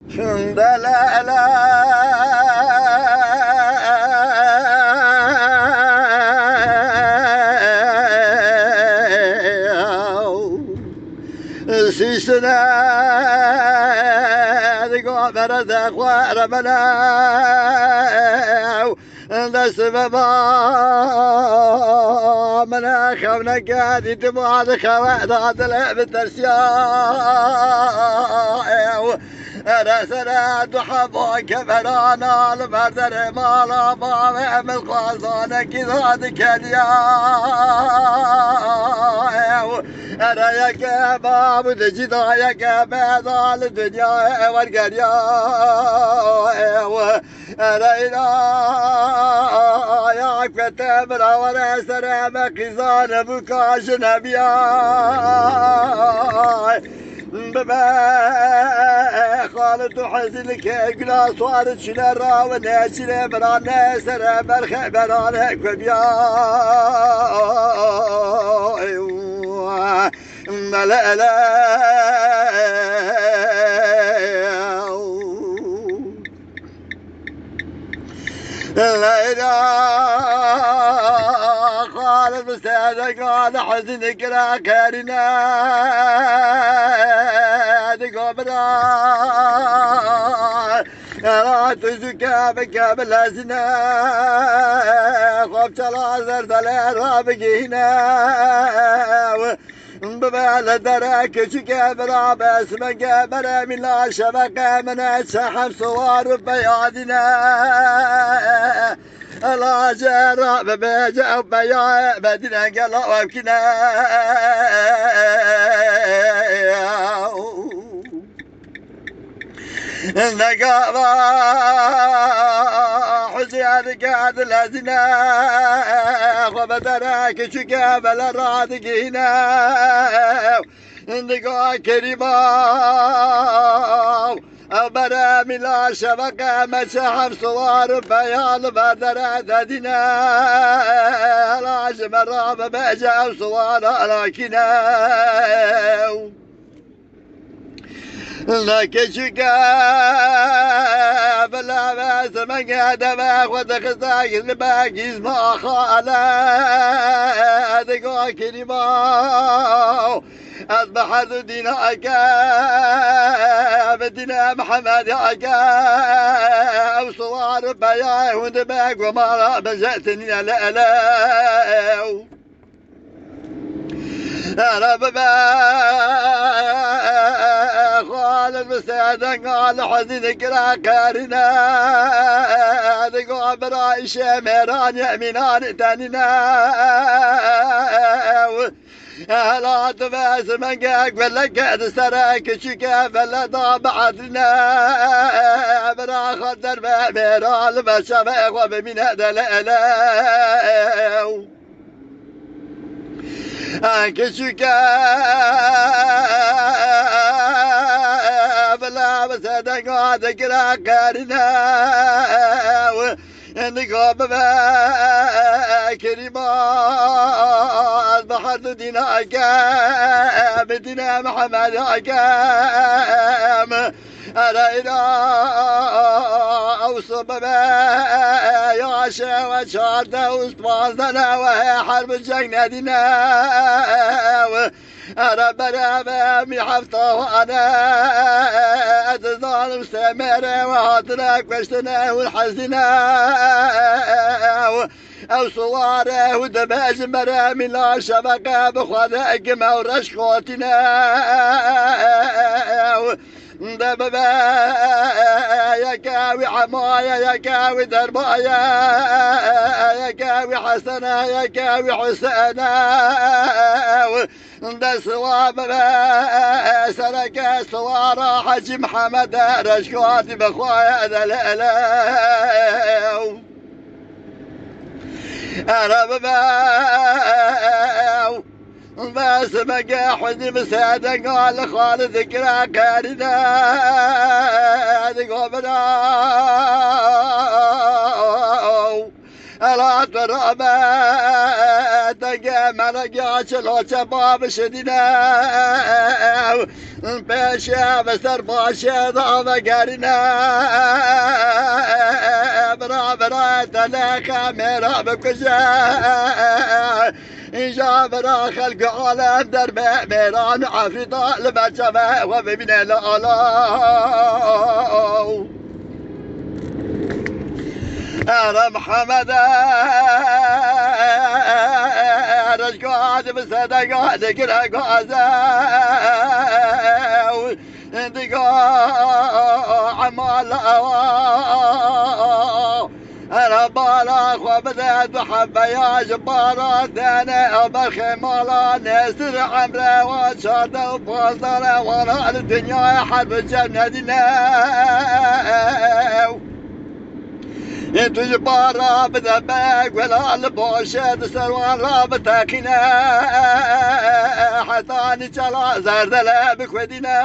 لا لا لا سيسنا ذقوا برزق ورمنا السببا من خونا قادي دموع خوات هذا لعبة السياء أنا سناد حبوك برانا البردر مالا بابا من خاصانا كذا الياء أنا يا كباب دجدا يا كباب الدنيا والقرية أنا إلى يا كتمر ولا سلام قزان بكاش نبيا بما خالد حزنك إقلا صارت شنرا وناشر برانا سلام الخبرانا كبيا لا لا لا إله خالد مستهدك قال حزنك لا كارنا دقوبنا لا تزكى بك بالأزنا خبت العذر ثلاث رابقينا ببال دراك شكابرا بس مقابرا من لا شبكة من السحب صور بيادنا لا جرى ببيجا بيا بدنا قلا وابكنا نقابا حسين قاد الأزنا وبدراك شكابل الرادقينا نقا كريما أبرا ملا شبكة مسحب صوار بيال بدرا ذدنا لا شمرا ببيجا صوار لكنا لكشكا بلا باس من قدما ودخزاك الباقي اسمع خالا دقا كلمة أصبح دينك بدنا محمد عقا وصوار بياه ودماغ وما بجأتني لا لا أنا بابا خالد مستعد قال حزنك لا كارنا ذقوا براي شمران يأمنان تاننا لا تباس من قاك ولا قاعد سراك شكا فلا ضابعتنا برا خدر بميرال بشبه وبمن هذا لا لا كشكا بلا بسدق ذكرى كارنا نقوم بكريما بحر دينا أكام بدنا محمد أكام أنا إلى أوصب يا شا وشارده وسطواننا وهي حرب الجنة أنا برامي حفظه وأنا أتظالم سميرة وهاتناك واشتنا والحزنا أو صواره ودماج مرامي لا شبكة بخذاك ما ورشقوتنا دبابا يا كاوي عمايا يا كاوي دربايا يا كاوي حسنا يا كاوي حسنا ده صواب سرك صوارا حجي محمد رشقواتي بخوايا ذا لا أنا بابا بس بقى حزن مساعدة قال خالد ذكرى كارثة قبنا لا ترى ما تلقى ملقى شلو شباب شدنا پیشه بسر باشه دام گرینه برا برا تلخ میرا بکشه اینجا برا خلق عالم در میران عفریتا لبچه و ببینه لالا أنا محمد رش قاعد بسد قاعد كلا قاعد عمال أنا بالاخ وبدأت بحبة يا جبارات أنا أبرخي مالا نسر عمره وشاده وفاصله وانا الدنيا حرب الجنة دينا انتو جبارا بذبك ولا البوشة سروان رابطة كنا حتاني چلا زردله بكودينا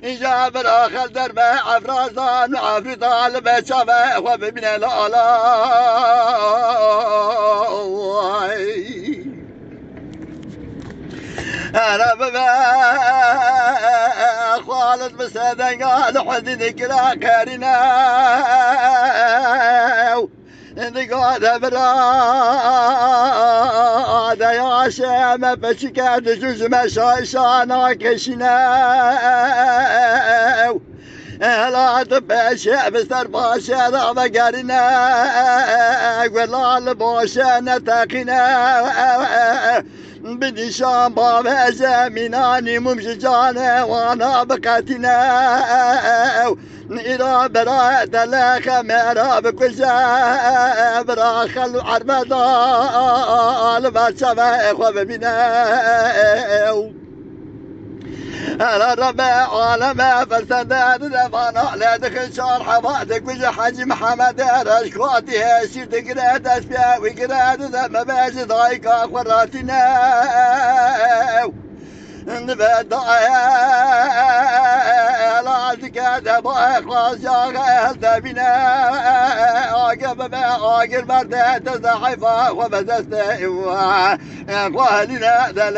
إجاب الآخر دربه عفرازان وعفرطان بشابه وببن الألا أنا ببا خالد بسدن قال حزن كلا كارنا انت قاعد براد يا شام بشكا دجوج مشايشانا كشنا لا تباشا بسر باشا رابا قارنا ولا الباشا نتاقنا بنشان بابا زميناني ممشجانا وانا بقاتنا إذا برا دلخ مرا بكجا برا خلو عربدا البشا خو ببينا أنا ربع عالم فلسداد دفانا لا دخل شار حوادك وجه حاج محمد رشكواتي هاشير تقرأت أسبيا وقرأت ذم باش ضايقا خراتنا نبدا لا تكاد باخلاص يا ثبنا عقب عاقل برد تزحفا وبدست اخواننا ذا